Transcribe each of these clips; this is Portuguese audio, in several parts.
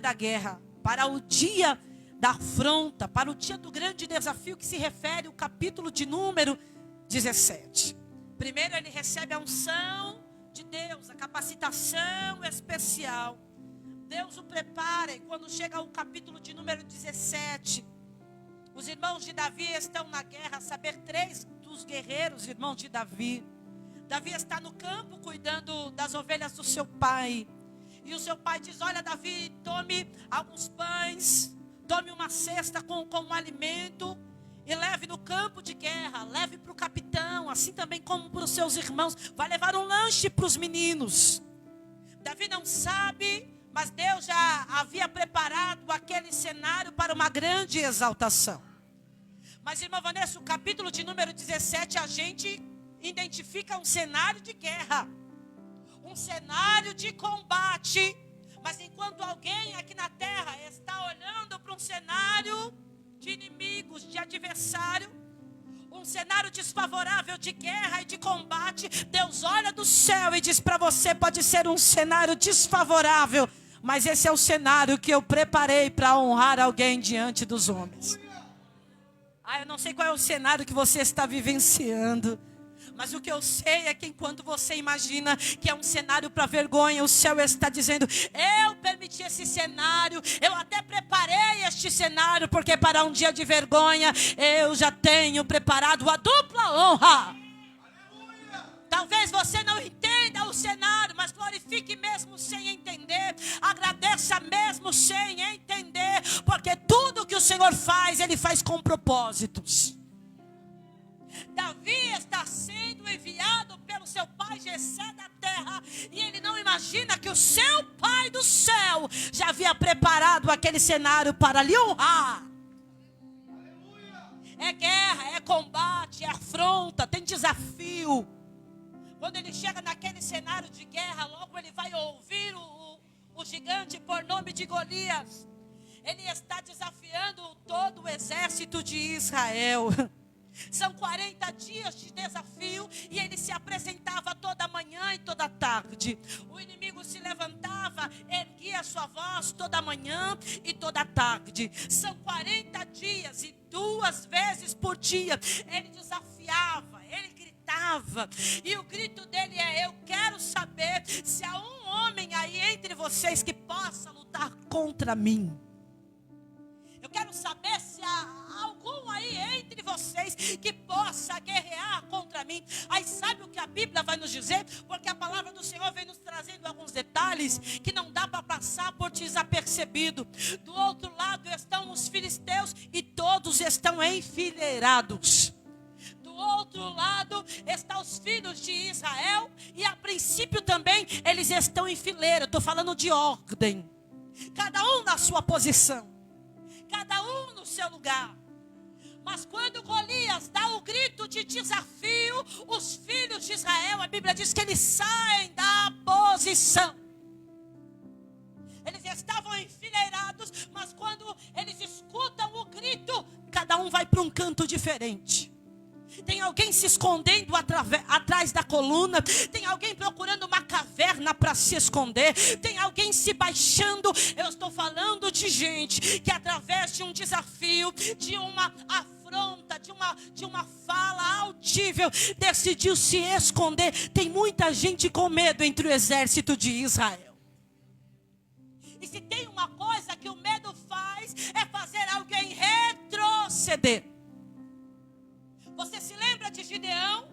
da guerra, para o dia da afronta, para o dia do grande desafio que se refere ao capítulo de número 17. Primeiro ele recebe a unção de Deus, a capacitação especial. Deus o prepara e quando chega ao capítulo de número 17, os irmãos de Davi estão na guerra, a saber, 3 dos guerreiros, irmãos de Davi. Davi está no campo cuidando das ovelhas do seu pai. E o seu pai diz: olha, Davi, tome alguns pães, tome uma cesta com um alimento e leve no campo de guerra, leve para o capitão, assim também como para os seus irmãos. Vai levar um lanche para os meninos. Davi não sabe, mas Deus já havia preparado aquele cenário para uma grande exaltação. Mas, irmã Vanessa, o capítulo de número 17, a gente identifica um cenário de guerra, um cenário de combate. Mas enquanto alguém aqui na terra está olhando para um cenário de inimigos, de adversário, um cenário desfavorável de guerra e de combate, Deus olha do céu e diz para você: pode ser um cenário desfavorável, mas esse é o cenário que eu preparei para honrar alguém diante dos homens. Eu não sei qual é o cenário que você está vivenciando, mas o que eu sei é que enquanto você imagina que é um cenário para vergonha, o céu está dizendo: eu permiti esse cenário, eu até preparei este cenário, porque para um dia de vergonha eu já tenho preparado a dupla honra. Talvez você não entenda o cenário, mas glorifique mesmo sem entender, agradeça mesmo sem entender, porque tudo que o Senhor faz, Ele faz com propósitos. Davi está sendo enviado pelo seu pai Jessé da terra, e ele não imagina que o seu pai do céu já havia preparado aquele cenário para lhe honrar. É guerra, é combate, é afronta, tem desafio. Quando ele chega naquele cenário de guerra, logo ele vai ouvir o gigante por nome de Golias. Ele está desafiando todo o exército de Israel. São 40 dias de desafio e ele se apresentava toda manhã e toda tarde. O inimigo se levantava, erguia sua voz toda manhã e toda tarde. São 40 dias e 2 vezes por dia ele desafiava, ele gritava. E o grito dele é: eu quero saber se há um homem aí entre vocês que possa lutar contra mim. Eu quero saber se há algum aí entre vocês que possa guerrear contra mim. Aí sabe o que a Bíblia vai nos dizer? Porque a palavra do Senhor vem nos trazendo alguns detalhes que não dá para passar por desapercebido. Do outro lado estão os filisteus e todos estão enfileirados. Do outro lado estão os filhos de Israel e a princípio também eles estão em fileira. Eu estou falando de ordem. Cada um na sua posição, cada um no seu lugar. Mas quando Golias dá o grito de desafio, os filhos de Israel, a Bíblia diz que eles saem da posição. Eles estavam enfileirados, mas quando eles escutam o grito, cada um vai para um canto diferente. Tem alguém se escondendo atrás da coluna. Tem alguém procurando uma caverna para se esconder. Tem alguém se baixando. Eu estou falando de gente que através de um desafio, de uma afronta, de uma fala audível, decidiu se esconder. Tem muita gente com medo entre o exército de Israel. E se tem uma coisa que o medo faz, é fazer alguém retroceder. Você se lembra de Gideão?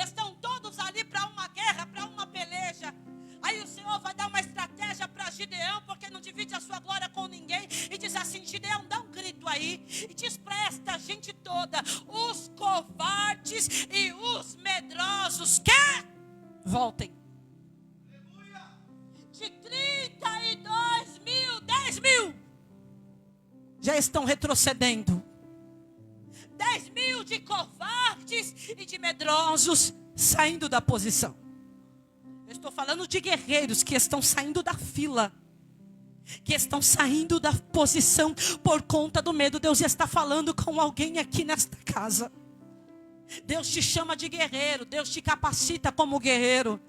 Estão todos ali para uma guerra, para uma peleja. Aí o Senhor vai dar uma estratégia para Gideão, porque não divide a sua glória com ninguém. E diz assim: Gideão, dá um grito aí. E diz para esta gente toda: os covardes e os medrosos que voltem. De 32 mil, 10 mil já estão retrocedendo. 10 mil de covardes e de medrosos saindo da posição. Eu estou falando de guerreiros que estão saindo da fila, que estão saindo da posição por conta do medo. Deus está falando com alguém aqui nesta casa. Deus te chama de guerreiro, Deus te capacita como guerreiro.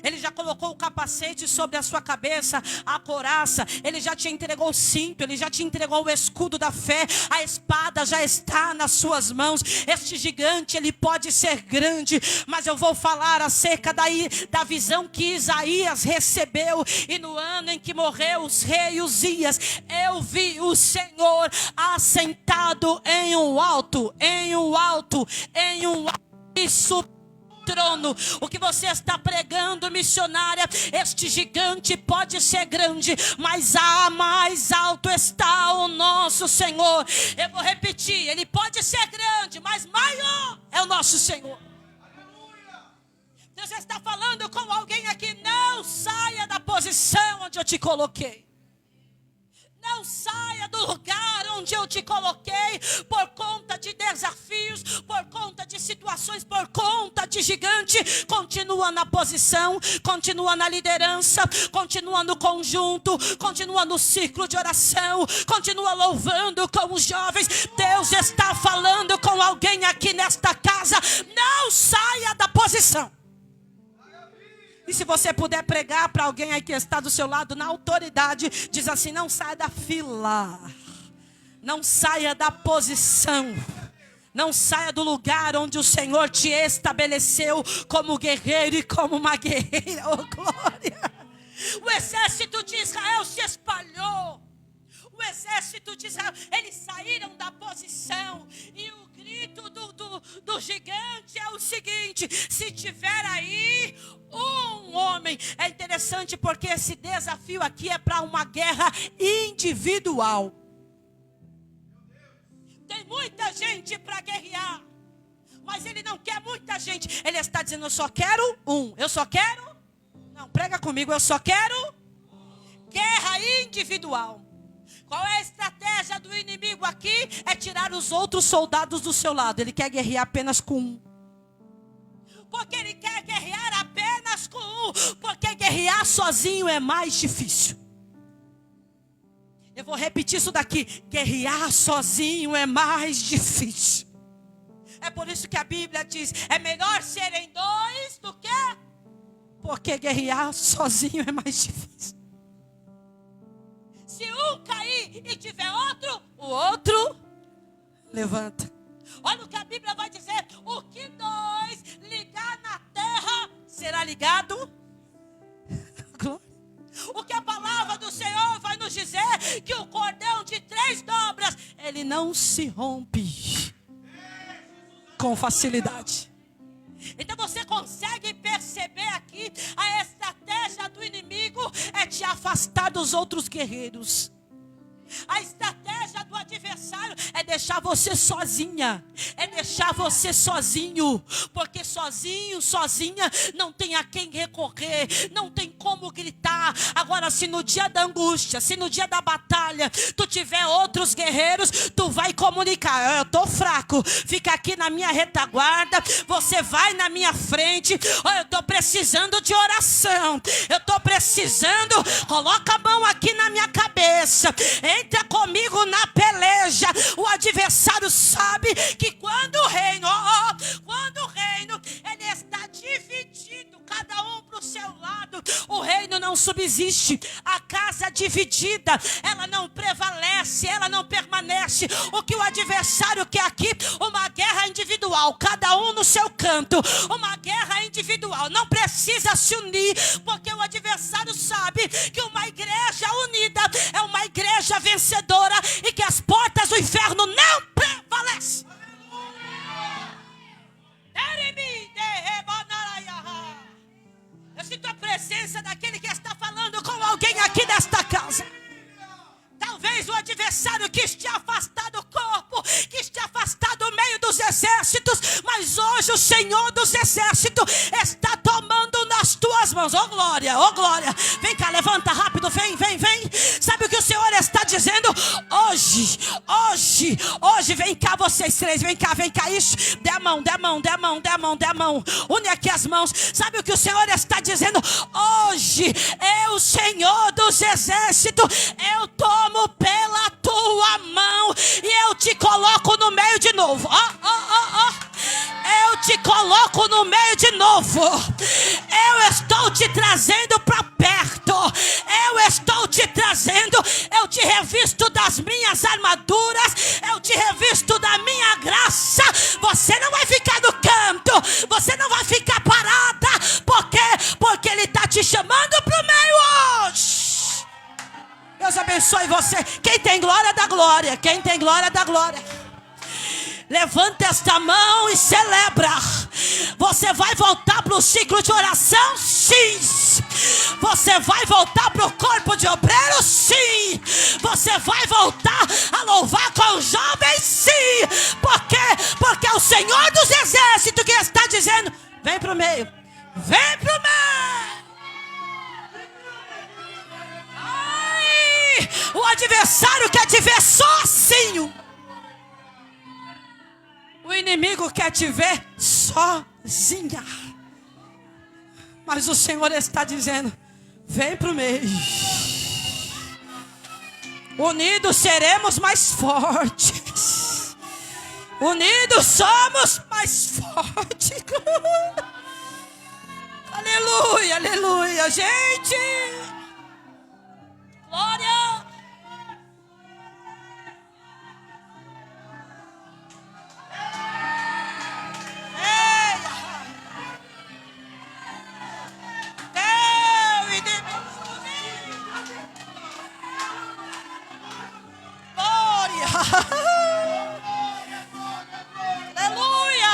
Ele já colocou o capacete sobre a sua cabeça, a couraça. Ele já te entregou o cinto, ele já te entregou o escudo da fé. A espada já está nas suas mãos. Este gigante, ele pode ser grande, mas eu vou falar acerca da visão que Isaías recebeu. E no ano em que morreu o rei Uzias, eu vi o Senhor assentado em um alto e sublime trono. O que você está pregando, missionária, este gigante pode ser grande, mas mais alto está o nosso Senhor. Eu vou repetir, ele pode ser grande, mas maior é o nosso Senhor. Deus está falando com alguém aqui: não saia da posição onde eu te coloquei. Não saia do lugar onde eu te coloquei por conta de desafios, por conta de situações, por conta de gigante. Continua na posição, continua na liderança, continua no conjunto, continua no círculo de oração, continua louvando com os jovens. Deus está falando com alguém aqui nesta casa: não saia da posição. E se você puder pregar para alguém aí que está do seu lado, na autoridade, diz assim: não saia da fila, não saia da posição, não saia do lugar onde o Senhor te estabeleceu como guerreiro e como uma guerreira. Oh, glória! O exército de Israel se espalhou. O exército de Israel, eles saíram da posição. E o grito do gigante é o seguinte: se tiver aí um homem. É interessante porque esse desafio aqui é para uma guerra individual. Tem muita gente para guerrear, mas ele não quer muita gente. Ele está dizendo: eu só quero um. Eu só quero. Não, prega comigo. Eu só quero guerra individual. Qual é a estratégia do inimigo aqui? É tirar os outros soldados do seu lado. Ele quer guerrear apenas com um. Porque ele quer guerrear apenas com um. Porque guerrear sozinho é mais difícil. Eu vou repetir isso daqui: guerrear sozinho é mais difícil. É por isso que a Bíblia diz: é melhor serem dois do que... Porque guerrear sozinho é mais difícil. Se um cair e tiver outro, o outro levanta. Olha o que a Bíblia vai dizer: o que dois ligar na terra será ligado. O que a palavra do Senhor vai nos dizer: que o cordão de 3 dobras, ele não se rompe com facilidade. Então você consegue perceber aqui: a estratégia do inimigo é te afastar dos outros guerreiros. A estratégia do adversário é deixar você sozinha, é deixar você sozinho, porque sozinha não tem a quem recorrer, não tem como gritar. Agora, se no dia da angústia, se no dia da batalha tu tiver outros guerreiros, tu vai comunicar: eu tô fraco, fica aqui na minha retaguarda, você vai na minha frente. Eu tô precisando de oração, eu tô precisando, coloca a mão aqui na minha cabeça, entra comigo na peleja. O adversário sabe que quando o reino, ele está dividido, cada um para o seu lado, o reino não subsiste. A casa dividida, ela não prevalece, ela não permanece. O que o adversário quer aqui? Uma guerra individual, cada um no seu canto. Uma guerra individual, não precisa se unir, porque o adversário sabe que uma igreja unida é uma igreja vencedora e que as portas do inferno não prevalecem. Eu sinto a presença daquele que está falando com alguém aqui nesta casa. Talvez o adversário quis te afastar do corpo, quis te afastar do meio dos exércitos, mas hoje o Senhor dos exércitos está tomando nas tuas mãos. Oh glória, oh glória. Vem cá, levanta rápido, vem. Sabe o que o Senhor está dizendo? Hoje, vem cá vocês 3, vem cá, isso. Dê a mão. Une aqui as mãos. Sabe o que o Senhor está dizendo? Hoje, eu, Senhor dos exércitos, eu tomo pela tua mão e eu te coloco no meio de novo. Eu te coloco no meio de novo. Eu estou estou te trazendo para perto. Eu estou te trazendo. Eu te revisto das minhas armaduras. Eu te revisto da minha graça. Você não vai ficar no canto. Você não vai ficar parada. Por quê? Porque Ele está te chamando para o meio hoje. Deus abençoe você. Quem tem glória, dá glória. Quem tem glória, dá glória. Levanta esta mão e celebra. Você vai voltar para o ciclo de oração? Sim. Você vai voltar para o corpo de obreiros? Sim. Você vai voltar a louvar com os jovens? Sim. Por quê? Porque é o Senhor dos Exércitos que está dizendo: vem para o meio. Vem para o meio. Ai, o adversário quer te ver sozinho. O inimigo quer te ver sozinha. Mas o Senhor está dizendo: vem para o meio. Unidos seremos mais fortes. Unidos somos mais fortes. Aleluia, aleluia, gente. Glória. Aleluia!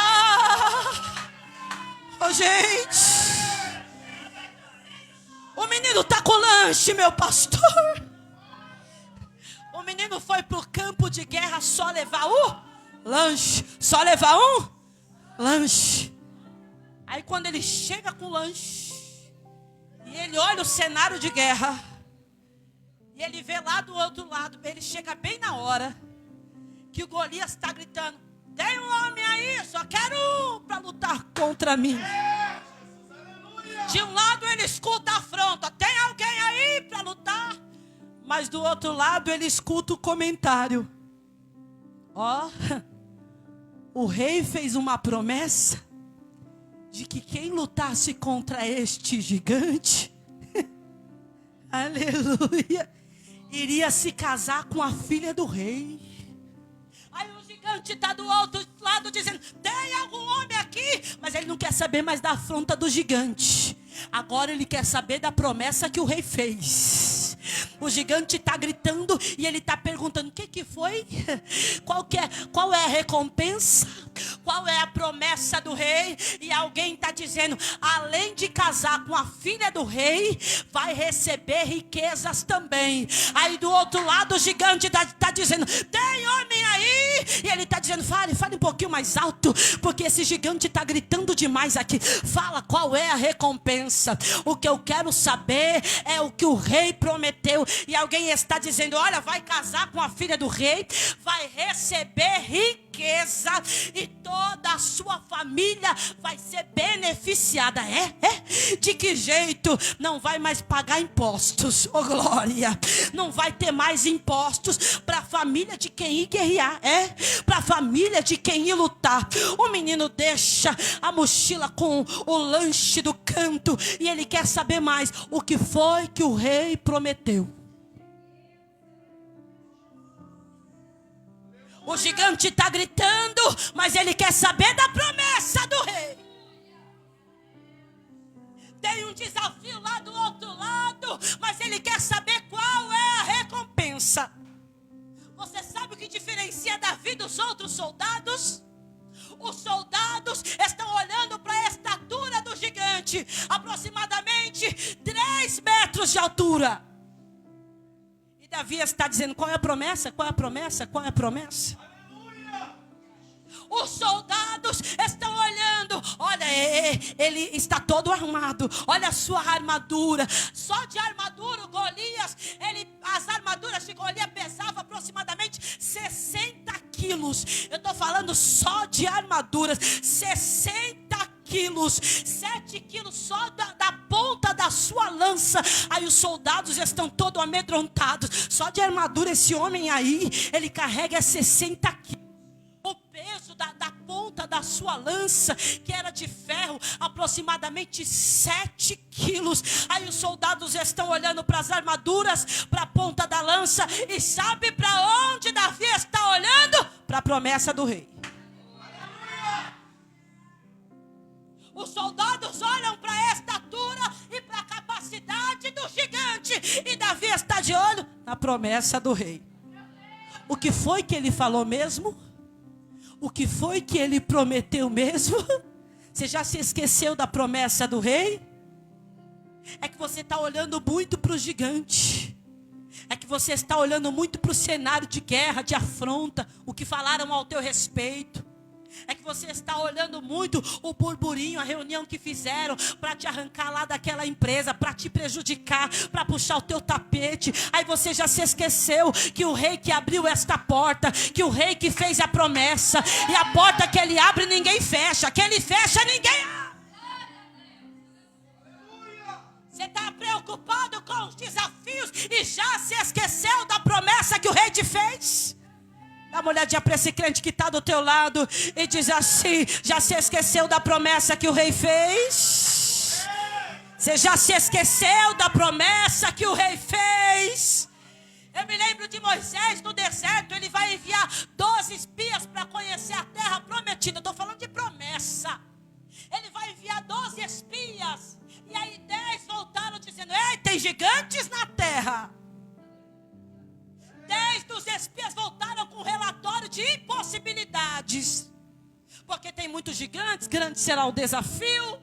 Oh, gente, o menino tá com lanche, meu pastor. O menino foi pro campo de guerra só levar o lanche. Só levar um lanche. Aí quando ele chega com o lanche e ele olha o cenário de guerra, e ele vê lá do outro lado, ele chega bem na hora que o Golias está gritando: tem um homem aí, só quero um para lutar contra mim. De um lado ele escuta a afronta: tem alguém aí para lutar? Mas do outro lado ele escuta o comentário: ó, o rei fez uma promessa de que quem lutasse contra este gigante, aleluia, iria se casar com a filha do rei. Aí o gigante está do outro lado dizendo: tem algum homem aqui? Mas ele não quer saber mais da afronta do gigante. Agora ele quer saber da promessa que o rei fez. O gigante está gritando e ele está perguntando: o que foi? Qual é a recompensa? Qual é a promessa do rei? E alguém está dizendo: além de casar com a filha do rei, vai receber riquezas também. Aí do outro lado o gigante está dizendo: tem homem aí? E ele está dizendo: fale um pouquinho mais alto, porque esse gigante está gritando demais aqui. Fala, qual é a recompensa? O que eu quero saber é o que o rei prometeu. E alguém está dizendo: olha, vai casar com a filha do rei, vai receber riqueza e toda a sua família vai ser beneficiada. De que jeito? Não vai mais pagar impostos, oh glória. Não vai ter mais impostos para a família de quem ir guerrear, para a família de quem ir lutar. O menino deixa a mochila com o lanche do canto e ele quer saber mais: o que foi que o rei prometeu. O gigante está gritando, mas ele quer saber da promessa do rei. Tem um desafio lá do outro lado, mas ele quer saber qual é a recompensa. Você sabe o que diferencia Davi dos outros soldados? Os soldados estão olhando para a estatura do gigante, aproximadamente 3 metros de altura. E Davi está dizendo: qual é a promessa? Qual é a promessa? Qual é a promessa? Os soldados estão olhando: olha, ele está todo armado, olha a sua armadura. Só de armadura o Golias, as armaduras de Golias pesavam aproximadamente 60 quilos. Eu estou falando só de armaduras, 60 quilos, 7 quilos só da ponta da sua lança. Aí os soldados estão todos amedrontados. Só de armadura esse homem aí, ele carrega 60 quilos. O peso da ponta ponta da sua lança, que era de ferro, aproximadamente 7 quilos. Aí os soldados estão olhando para as armaduras, para a ponta da lança, e sabe para onde Davi está olhando? Para a promessa do rei. Os soldados olham para a estatura e para a capacidade do gigante, e Davi está de olho na promessa do rei. O que foi que ele falou mesmo? O que foi que ele prometeu mesmo? Você já se esqueceu da promessa do rei? É que você está olhando muito para o gigante. É que você está olhando muito para o cenário de guerra, de afronta, o que falaram ao teu respeito. É que você está olhando muito o burburinho, a reunião que fizeram para te arrancar lá daquela empresa, para te prejudicar, para puxar o teu tapete. Aí você já se esqueceu que o rei que abriu esta porta, que o rei que fez a promessa, e a porta que ele abre ninguém fecha, que ele fecha ninguém abre. Você está preocupado com os desafios e já se esqueceu da promessa que o rei te fez? Dá uma olhadinha para esse crente que está do teu lado e diz assim: já se esqueceu da promessa que o rei fez? Você já se esqueceu da promessa que o rei fez? Eu me lembro de Moisés no deserto. Ele vai enviar 12 espias para conhecer a terra prometida. Estou falando de promessa. Ele vai enviar 12 espias, e aí 10 voltaram dizendo: ei, tem gigantes na terra. 10 dos espias voltaram com um relatório de impossibilidades. Porque tem muitos gigantes, grande será o desafio.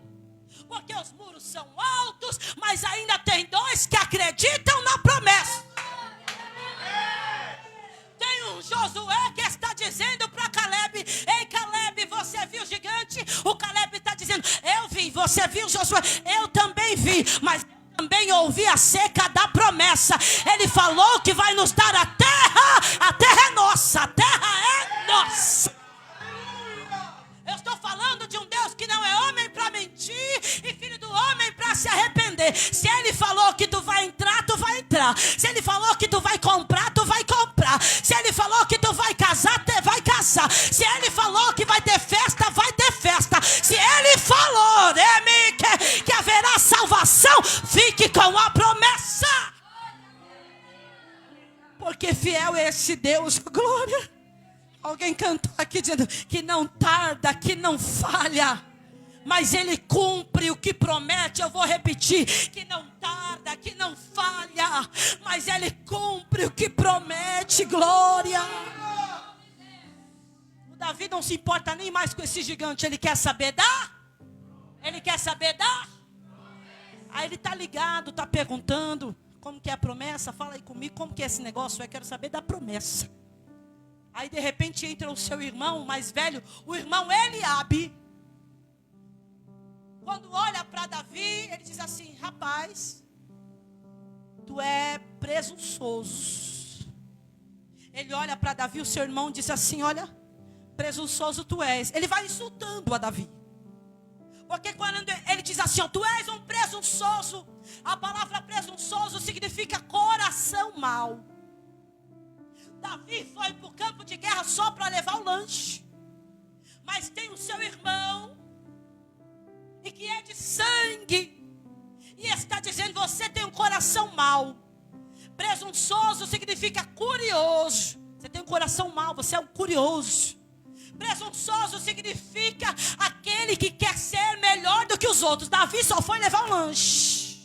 Porque os muros são altos, mas ainda tem 2 que acreditam na promessa. Tem um Josué que está dizendo para Caleb: ei Caleb, você viu o gigante? O Caleb está dizendo: eu vi. Você viu, Josué? Eu também vi, mas também ouvi a seca da promessa. Ele falou que vai nos dar a terra é nossa, a terra é nossa. Eu estou falando de um Deus que não é homem para mentir e filho do homem para se arrepender. Se ele falou que tu vai entrar, tu vai entrar. Se ele falou que tu vai comprar, tu vai comprar. Se ele falou que tu vai casar, tu vai casar. Se ele falou que vai ter festa, vai ter festa. Se ele falou, que haverá salvação, fique com a promessa. Porque fiel é esse Deus, glória. Alguém cantou aqui dizendo que não tarda, que não falha, mas ele cumpre o que promete. Eu vou repetir: que não tarda, que não falha, mas ele cumpre o que promete, glória. O Davi não se importa nem mais com esse gigante, ele quer saber dar. Ele quer saber dar. Aí ele está ligado, está perguntando: como que é a promessa? Fala aí comigo, como que é esse negócio? Eu quero saber da promessa. Aí de repente entra o seu irmão mais velho, o irmão Eliabe. Quando olha para Davi, ele diz assim: rapaz, tu é presunçoso. Ele olha para Davi, o seu irmão diz assim: olha, presunçoso tu és. Ele vai insultando a Davi. Porque quando ele diz assim: ó, tu és um presunçoso. A palavra presunçoso significa coração mau. Davi foi para o campo de guerra só para levar o lanche. Mas tem o seu irmão, e que é de sangue, e está dizendo: você tem um coração mau. Presunçoso significa curioso. Você tem um coração mau, você é um curioso. Presunçoso significa aquele que quer ser melhor do que os outros. Davi só foi levar um lanche.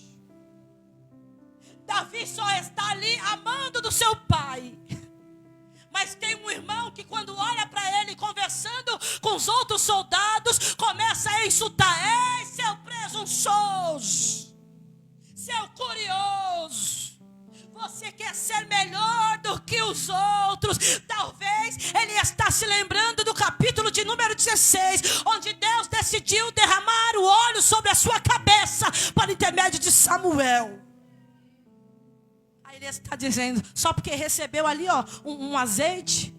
Davi só está ali amando do seu pai. Mas tem um irmão que quando olha para ele conversando com os outros soldados, começa a insultar: ei, seu presunçoso, seu curioso, você quer ser melhor do que os outros. Talvez ele está se lembrando do capítulo de número 16, onde Deus decidiu derramar o óleo sobre a sua cabeça por intermédio de Samuel. Ele está dizendo: só porque recebeu ali um azeite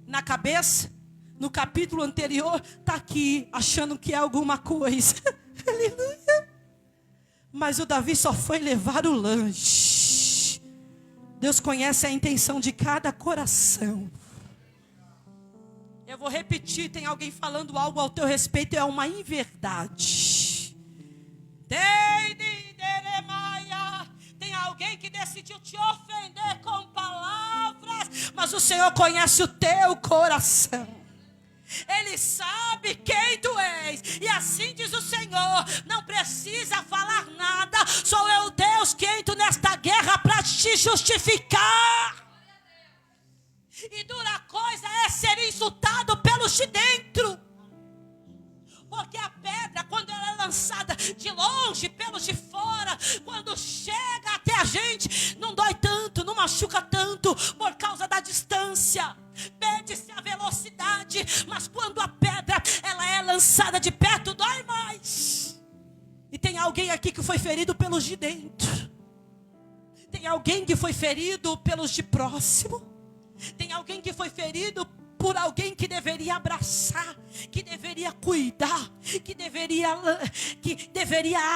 na cabeça, no capítulo anterior, está aqui achando que é alguma coisa. Aleluia. Mas o Davi só foi levar o lanche. Deus conhece a intenção de cada coração. Eu vou repetir, tem alguém falando algo ao teu respeito, é uma inverdade. Tem alguém que decidiu te ofender com palavras, mas o Senhor conhece o teu coração. Ele sabe quem tu és. E assim diz o Senhor: não precisa falar nada. Sou eu, Deus, que entro nesta guerra para te justificar. E dura coisa é ser insultado pelos de dentro. Porque a pedra, quando ela é lançada de longe, pelos de fora, quando chega até a gente, não dói tanto, não machuca tanto, por causa da distância. Perde-se a velocidade, mas quando a pedra ela é lançada de perto, dói mais. E tem alguém aqui que foi ferido pelos de dentro. Tem alguém que foi ferido pelos de próximo. Tem alguém que foi ferido por alguém que deveria abraçar, que deveria cuidar, que deveria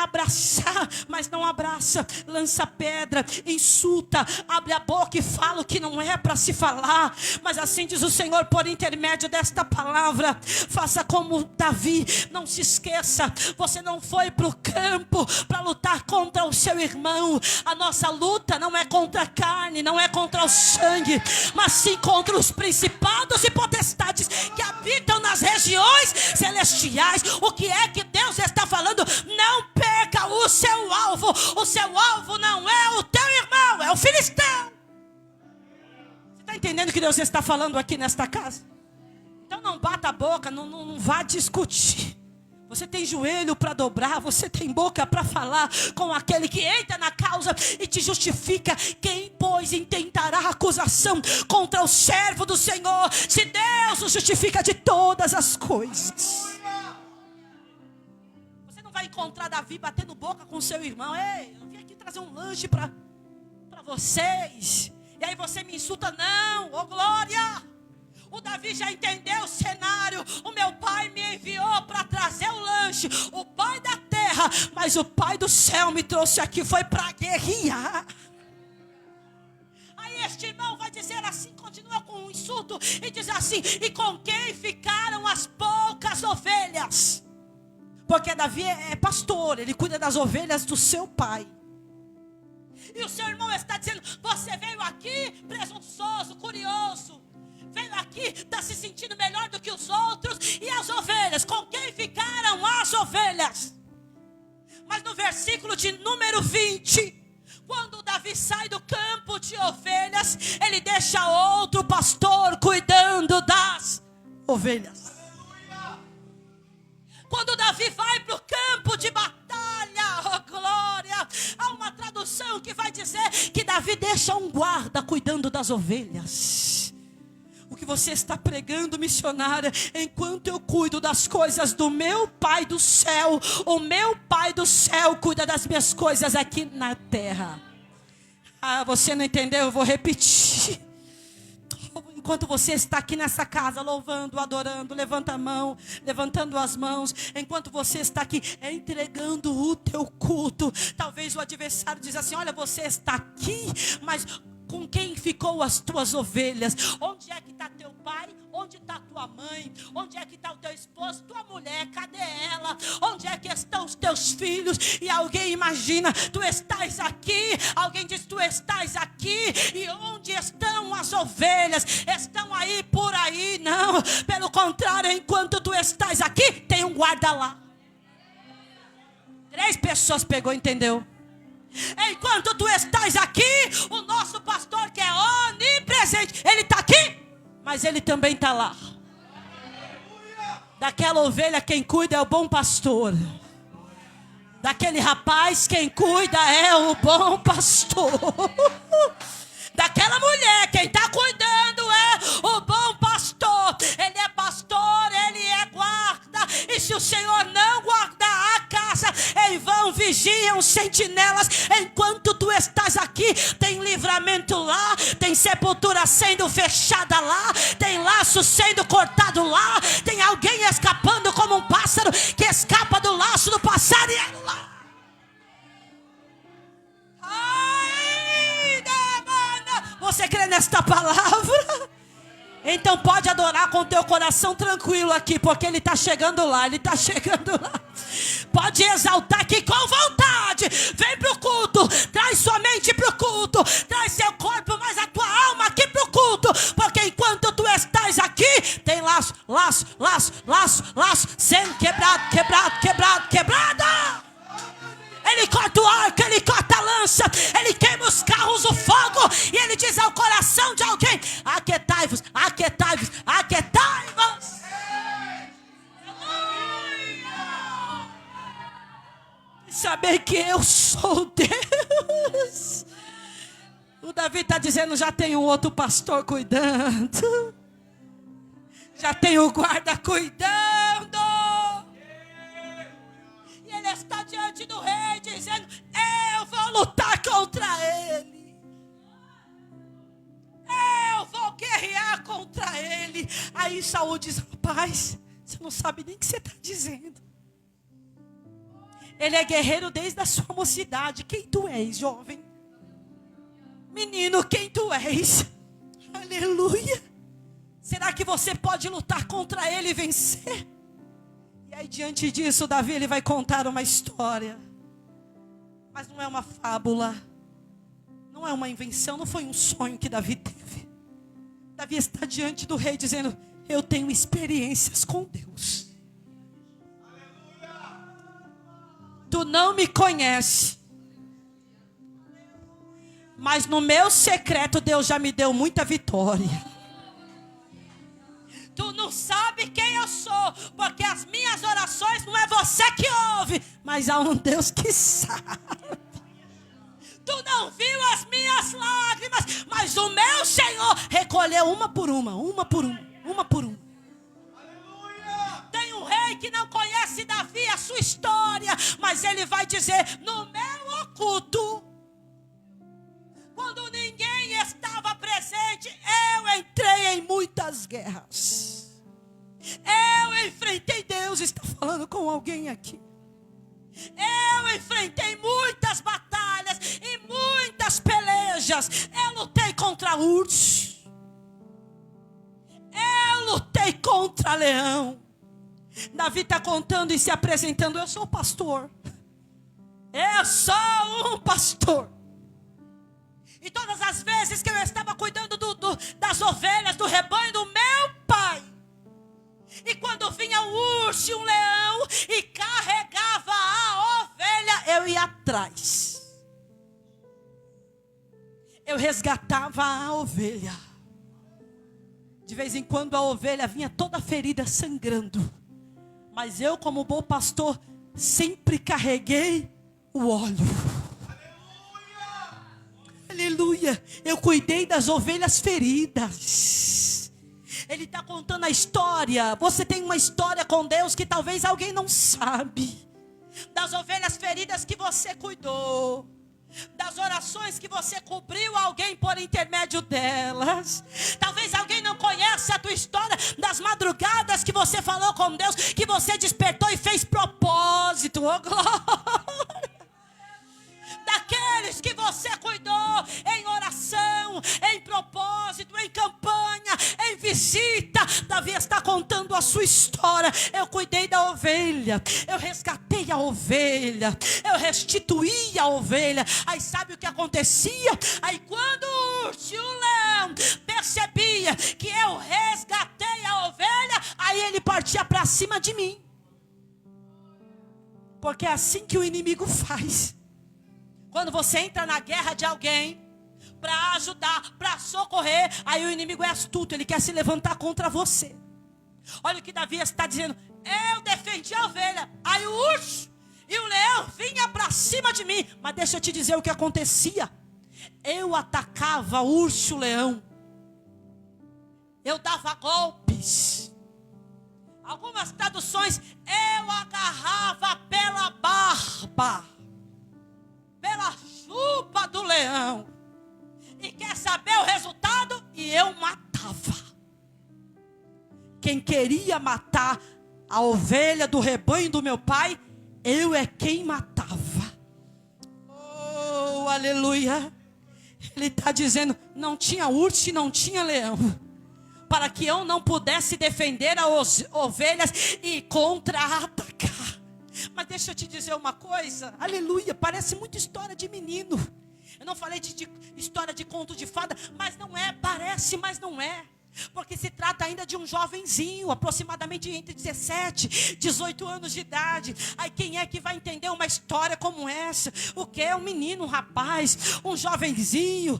abraçar, mas não abraça, lança pedra, insulta, abre a boca e fala o que não é para se falar. Mas assim diz o Senhor, por intermédio desta palavra: faça como Davi, não se esqueça, você não foi para o campo para lutar contra o seu irmão. A nossa luta não é contra a carne, não é contra o sangue, mas sim contra os principados e potestades que habitam nas regiões celestiais. O que é que Deus está falando? Não perca o seu alvo. O seu alvo não é o teu irmão, é o filisteu. Você está entendendo o que Deus está falando aqui nesta casa? Então não bata a boca, não vá discutir. Você tem joelho para dobrar, você tem boca para falar com aquele que entra na causa e te justifica. Quem, pois, intentará acusação contra o servo do Senhor, se Deus o justifica de todas as coisas? Você não vai encontrar Davi batendo boca com seu irmão: ei, eu vim aqui trazer um lanche para vocês, e aí você me insulta. Não, ô glória! O Davi já entendeu o cenário. O meu pai me enviou para trazer o lanche, o pai da terra, mas o pai do céu me trouxe aqui, foi para guerrear. Aí este irmão vai dizer assim, continua com um insulto e diz assim: e com quem ficaram as poucas ovelhas? Porque Davi é pastor, ele cuida das ovelhas do seu pai. E o seu irmão está dizendo: você veio aqui presunçoso, curioso, veio aqui, está se sentindo melhor do que os outros. E as ovelhas? Com quem ficaram as ovelhas? Mas no versículo de número 20, quando Davi sai do campo de ovelhas, ele deixa outro pastor cuidando das ovelhas. Quando Davi vai para o campo de batalha, oh glória, há uma tradução que vai dizer que Davi deixa um guarda cuidando das ovelhas. O que você está pregando, missionária? Enquanto eu cuido das coisas do meu Pai do céu, o meu Pai do céu cuida das minhas coisas aqui na terra. Ah, você não entendeu? Eu vou repetir. Enquanto você está aqui nessa casa louvando, adorando, levanta a mão, levantando as mãos, enquanto você está aqui entregando o teu culto, talvez o adversário diz assim: olha, você está aqui, mas com quem ficou as tuas ovelhas? Onde é que está teu pai? Onde está tua mãe? Onde é que está o teu esposo? Tua mulher, cadê ela? Onde é que estão os teus filhos? E alguém imagina, tu estás aqui, alguém diz, tu estás aqui, e onde estão as ovelhas? Estão aí por aí? Não, pelo contrário, enquanto tu estás aqui, tem um guarda lá. 3 pessoas pegou, entendeu? Enquanto tu estás aqui, o nosso pastor, que é onipresente, ele está aqui, mas ele também está lá. Daquela ovelha, quem cuida é o bom pastor. Daquele rapaz, quem cuida é o bom pastor. Daquela mulher, quem está cuidando é o bom pastor. Ele é pastor, ele é guarda. E se o Senhor não guardar a casa, em vão vigiam sentinelas. Enquanto tu estás aqui, tem livramento lá, tem sepultura sendo fechada lá, tem laço sendo cortado lá, tem alguém escapando como um pássaro que escapa do laço do passarinho lá. Você crê nesta palavra? Então pode adorar com teu coração tranquilo aqui, porque Ele está chegando lá, Ele está chegando lá. Pode exaltar aqui com vontade. Vem para o culto, traz sua mente para o culto, traz seu corpo, mas a tua alma aqui para o culto, porque enquanto tu estás aqui, tem laço sendo quebrado. Ele corta o arco, Ele corta a lança, Ele queima os carros, o fogo, e Ele diz ao coração de alguém: aquietai-vos. Saber que eu sou Deus. O Davi está dizendo: já tem um outro pastor cuidando, já tem o guarda cuidando. E ele está diante do rei dizendo: eu vou lutar contra ele, eu vou guerrear contra ele. Aí Saul diz: rapaz, você não sabe nem o que você está dizendo. Ele é guerreiro desde a sua mocidade. Quem tu és, jovem? Menino, quem tu és? Aleluia. Será que você pode lutar contra ele e vencer? E aí diante disso, Davi, ele vai contar uma história. Mas não é uma fábula, não é uma invenção, não foi um sonho que Davi teve. Davi está diante do rei dizendo: eu tenho experiências com Deus. Tu não me conhece, mas no meu secreto Deus já me deu muita vitória. Tu não sabe quem eu sou, porque as minhas orações não é você que ouve, mas há um Deus que sabe. Tu não viu as minhas lágrimas, mas o meu Senhor recolheu uma por uma. Tem um rei que não conhece Davi, a sua história, mas ele vai dizer: no meu oculto, quando ninguém estava presente, eu entrei em muitas guerras. Eu enfrentei, Deus está falando com alguém aqui. Eu enfrentei muitas batalhas e muitas pelejas. Eu lutei contra urso, eu lutei contra leão. Davi está contando e se apresentando: eu sou o pastor. Eu sou um pastor. E todas as vezes que eu estava cuidando das ovelhas, do rebanho do meu pai, e quando vinha um urso e um leão e carregava a ovelha, eu ia atrás. Eu resgatava a ovelha. De vez em quando a ovelha vinha toda ferida, sangrando. Mas eu, como bom pastor, sempre carreguei o óleo. Aleluia. Eu cuidei das ovelhas feridas. Ele está contando a história. Você tem uma história com Deus que talvez alguém não sabe. Das ovelhas feridas que você cuidou. Das orações que você cobriu alguém por intermédio delas. Talvez alguém não conheça a tua história, das madrugadas que você falou com Deus, que você despertou e fez propósito. Oh, glória! Daqueles que você cuidou em oração, em propósito, em campanha, em visita. Davi está contando a sua história. Eu cuidei da ovelha, eu resgatei a ovelha, eu restituí a ovelha. Aí sabe o que acontecia? Aí quando o urso e o leão percebia que eu resgatei a ovelha, aí ele partia para cima de mim. Porque é assim que o inimigo faz. Quando você entra na guerra de alguém para ajudar, para socorrer, aí o inimigo é astuto, ele quer se levantar contra você. Olha o que Davi está dizendo: eu defendi a ovelha, aí o urso e o leão vinha para cima de mim. Mas deixa eu te dizer o que acontecia. Eu atacava o urso e o leão, eu dava golpes. Algumas traduções: eu agarrava pela barba, pela chupa do leão. E quer saber o resultado? E eu matava. Quem queria matar a ovelha do rebanho do meu pai, eu é quem matava. Oh, aleluia. Ele está dizendo: não tinha urso e não tinha leão, para que eu não pudesse defender as ovelhas e contra-atacar. Mas deixa eu te dizer uma coisa, aleluia, parece muito história de menino. Eu não falei de história de conto de fada, mas não é, parece, mas não é. Porque se trata ainda de um jovenzinho, aproximadamente entre 17, 18 anos de idade. Aí quem é que vai entender uma história como essa? O que é um menino, um rapaz, um jovenzinho,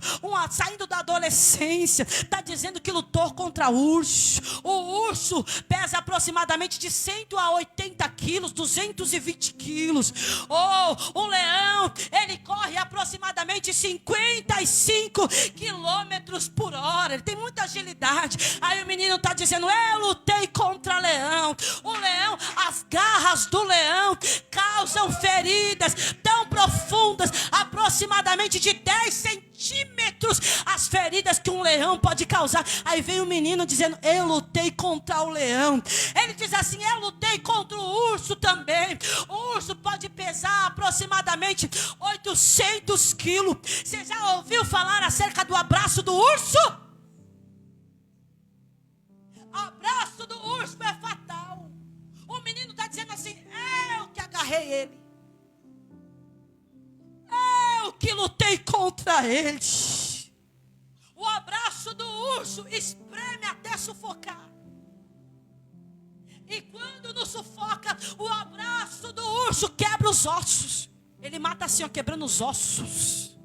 saindo da adolescência, está dizendo que lutou contra o urso. O urso pesa aproximadamente de 180 quilos, 220 quilos. O leão, ele corre aproximadamente 55 quilômetros por hora. Ele tem muita agilidade. Aí o menino está dizendo, eu lutei contra leão. O leão, as garras do leão causam feridas tão profundas, aproximadamente de 10 centímetros, as feridas que um leão pode causar. Aí vem o menino dizendo, eu lutei contra o leão. Ele diz assim, eu lutei contra o urso também. O urso pode pesar aproximadamente 800 quilos. Você já ouviu falar acerca do abraço do urso? O abraço do urso é fatal. O menino está dizendo assim, eu que agarrei ele, eu que lutei contra ele. O abraço do urso espreme até sufocar. E quando nos sufoca, o abraço do urso quebra os ossos. Ele mata assim, ó, quebrando os ossos.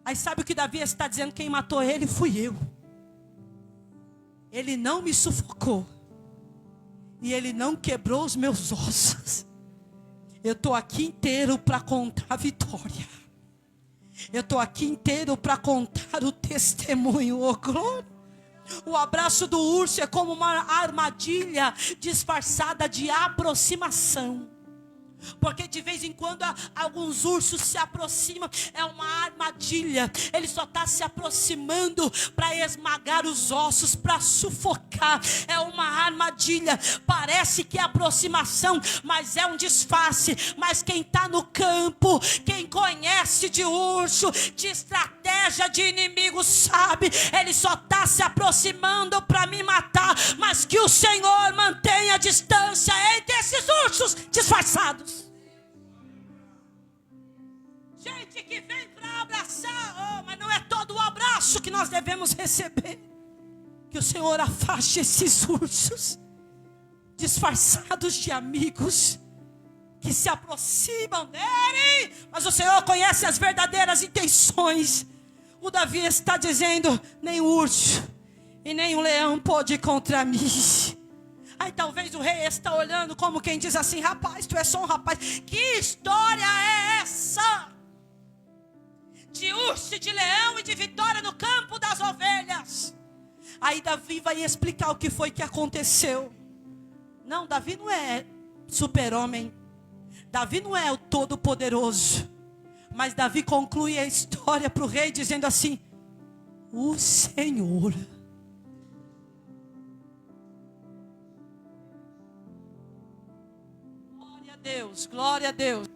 Aí sabe o que Davi está dizendo? Quem matou ele fui eu. Ele não me sufocou. E ele não quebrou os meus ossos. Eu estou aqui inteiro para contar a vitória. Eu estou aqui inteiro para contar o testemunho. Oh, glória. O abraço do urso é como uma armadilha disfarçada de aproximação. Porque de vez em quando alguns ursos se aproximam. É uma armadilha. Ele só está se aproximando para esmagar os ossos, para sufocar. É uma armadilha. Parece que é aproximação, mas é um disfarce. Mas quem está no campo, quem conhece de urso, de estratégia de inimigo, sabe. Ele só está se aproximando para me matar. Mas que o Senhor mantenha a distância entre esses ursos disfarçados. Gente que vem para abraçar, mas não é todo o abraço que nós devemos receber. Que o Senhor afaste esses ursos disfarçados de amigos que se aproximam dele, mas o Senhor conhece as verdadeiras intenções. O Davi está dizendo, nem o urso e nem o leão pode ir contra mim. Aí talvez o rei está olhando como quem diz assim, rapaz, tu és só um rapaz. Que história é essa? De urso, de leão e de vitória no campo das ovelhas. Aí Davi vai explicar o que foi que aconteceu. Não, Davi não é super-homem. Davi não é o todo-poderoso. Mas Davi conclui a história para o rei dizendo assim, o Senhor. Glória a Deus, glória a Deus.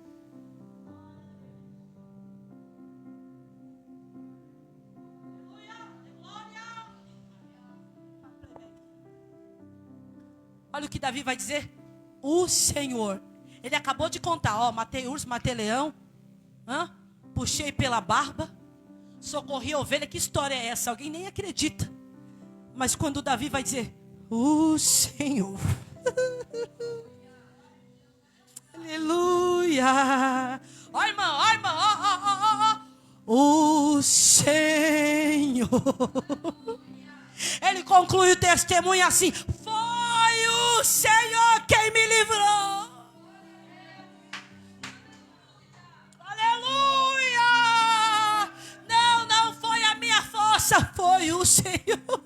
Olha o que Davi vai dizer. O Senhor. Ele acabou de contar. Ó, matei urso, matei leão. Puxei pela barba. Socorri a ovelha. Que história é essa? Alguém nem acredita. Mas quando Davi vai dizer. O Senhor. Aleluia. Ó irmão, ó irmão. O Senhor. Ele conclui o testemunho assim. Foi o Senhor quem me livrou. Aleluia. Não foi a minha força. Foi o Senhor.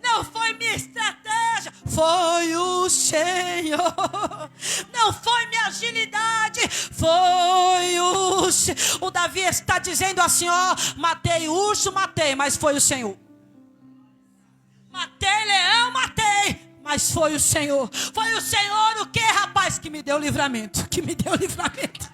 Não foi minha estratégia. Foi o Senhor. Não foi minha agilidade. Foi o Senhor. O Davi está dizendo assim, ó. Matei urso, matei, mas foi o Senhor. Matei leão, matei, mas foi o Senhor. Foi o Senhor o que, rapaz? Que me deu livramento. Que me deu livramento.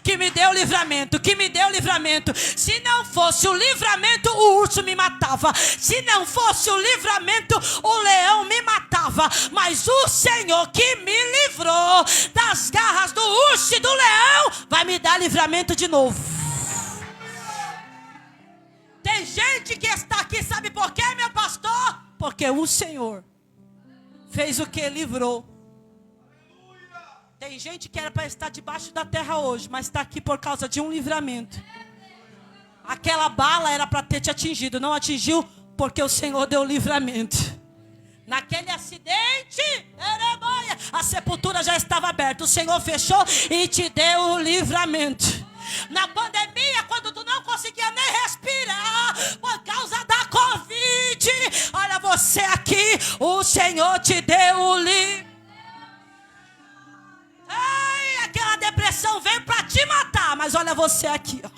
que me deu livramento, que me deu livramento. Se não fosse o livramento, o urso me matava. Se não fosse o livramento, o leão me matava. Mas o Senhor que me livrou das garras do urso e do leão, vai me dar livramento de novo. Tem gente que está aqui, sabe por quê, meu pastor? Porque o Senhor fez o que? Livrou. Tem gente que era para estar debaixo da terra hoje, mas está aqui por causa de um livramento. Aquela bala era para ter te atingido, não atingiu porque o Senhor deu livramento. Naquele acidente, a sepultura já estava aberta, o Senhor fechou e te deu o livramento. Na pandemia, quando tu não conseguia nem respirar por causa da Covid, olha você aqui, o Senhor te deu o livramento. Ai, aquela depressão veio para te matar, mas olha você aqui, ó.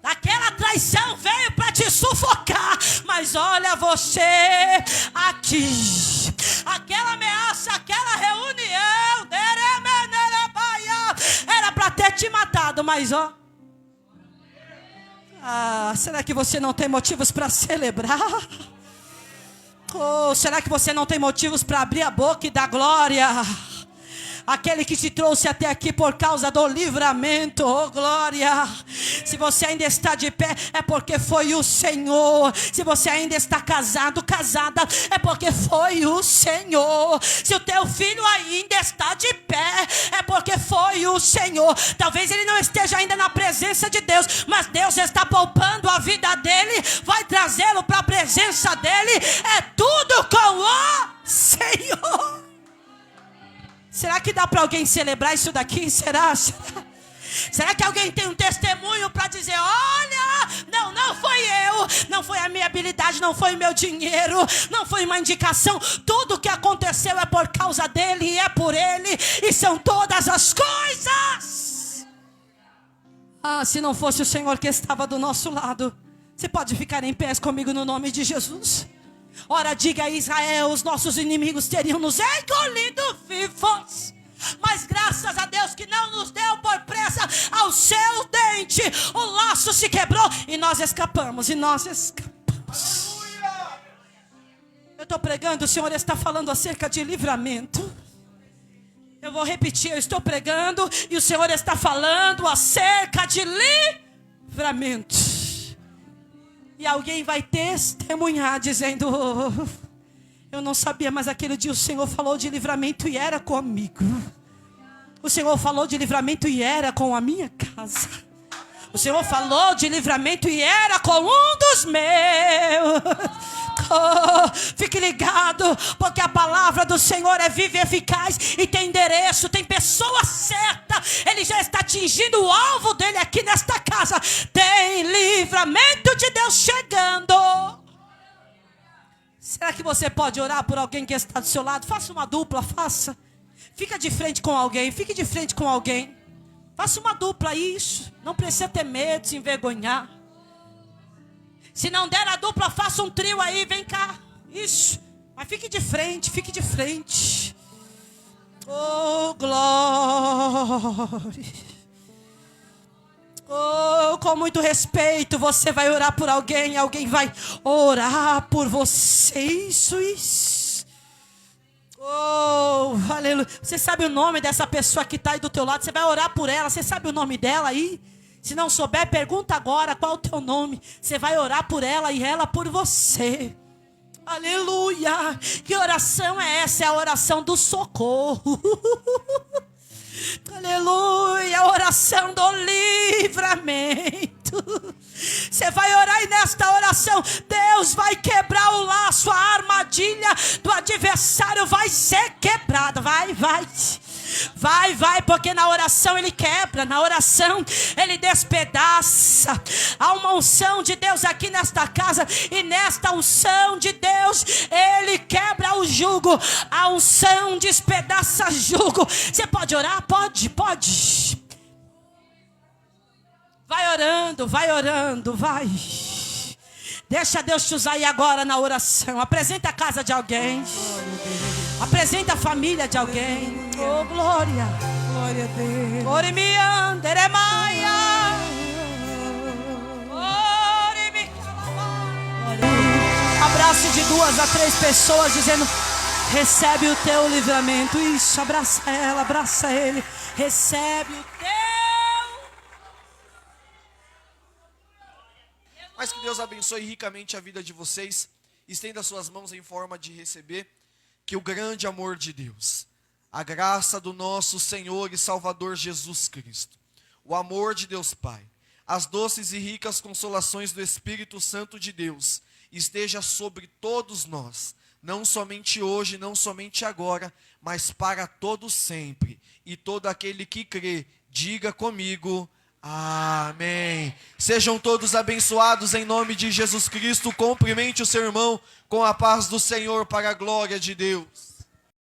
Aquela traição veio para te sufocar, mas olha você aqui. Aquela ameaça, aquela reunião, era para ter te matado, mas ó. Será que você não tem motivos para celebrar? Ou será que você não tem motivos para abrir a boca e dar glória? Aquele que te trouxe até aqui por causa do livramento, oh glória. Se você ainda está de pé, é porque foi o Senhor. Se você ainda está casado, casada, é porque foi o Senhor. Se o teu filho ainda está de pé, é porque foi o Senhor. Talvez ele não esteja ainda na presença de Deus, mas Deus está poupando a vida dele, vai trazê-lo para a presença dele. É tudo com o Senhor. Será que dá para alguém celebrar isso daqui? Será? Será que alguém tem um testemunho para dizer: olha, não foi eu, não foi a minha habilidade, não foi o meu dinheiro, não foi uma indicação, tudo que aconteceu é por causa dele e é por ele, e são todas as coisas. Se não fosse o Senhor que estava do nosso lado. Você pode ficar em pés comigo no nome de Jesus? Ora, diga a Israel: os nossos inimigos teriam nos engolido vivos, mas graças a Deus que não nos deu por presa ao seu dente. O laço se quebrou e nós escapamos. Eu estou pregando, o Senhor está falando acerca de livramento. Eu vou repetir, eu estou pregando e o Senhor está falando acerca de livramento. E alguém vai testemunhar dizendo: eu não sabia, mas aquele dia o Senhor falou de livramento e era comigo. O Senhor falou de livramento e era com a minha casa. O Senhor falou de livramento e era com um dos meus. Fique ligado, porque a palavra do Senhor é viva e eficaz e tem endereço, tem pessoa certa. Ele já está atingindo o alvo dele aqui nesta casa. Tem livramento de Deus chegando. Será que você pode orar por alguém que está do seu lado? Faça uma dupla, faça. Fica de frente com alguém, fique de frente com alguém. Faça uma dupla, isso. Não precisa ter medo, se envergonhar. Se não der a dupla, faça um trio aí, vem cá. Isso. Mas fique de frente, fique de frente. Oh, glória. Oh, com muito respeito, você vai orar por alguém, alguém vai orar por você. Isso. Oh, aleluia. Você sabe o nome dessa pessoa que está aí do teu lado? Você vai orar por ela, você sabe o nome dela aí? Se não souber, pergunta agora qual é o teu nome. Você vai orar por ela e ela por você. Aleluia. Que oração é essa? É a oração do socorro. Aleluia. A oração do livramento. Você vai orar e nesta oração Deus vai quebrar o laço. A armadilha do adversário vai ser quebrada. Vai, porque na oração ele quebra, na oração ele despedaça. Há uma unção de Deus aqui nesta casa, e nesta unção de Deus ele quebra o jugo. A unção despedaça jugo. Você pode orar? Pode. Vai orando, vai. Deixa Deus te usar aí agora na oração. Apresenta a casa de alguém. Apresenta a família de alguém. Oh, glória. Glória a Deus. Abraço de 2 a 3 pessoas dizendo: recebe o teu livramento. Isso, abraça ela, abraça ele. Recebe o teu. Mas que Deus abençoe ricamente a vida de vocês. Estenda suas mãos em forma de receber. Que o grande amor de Deus, a graça do nosso Senhor e Salvador Jesus Cristo, o amor de Deus Pai, as doces e ricas consolações do Espírito Santo de Deus, esteja sobre todos nós, não somente hoje, não somente agora, mas para todo sempre. E todo aquele que crê, diga comigo: amém. Sejam todos abençoados em nome de Jesus Cristo. Cumprimente o seu irmão com a paz do Senhor, para a glória de Deus.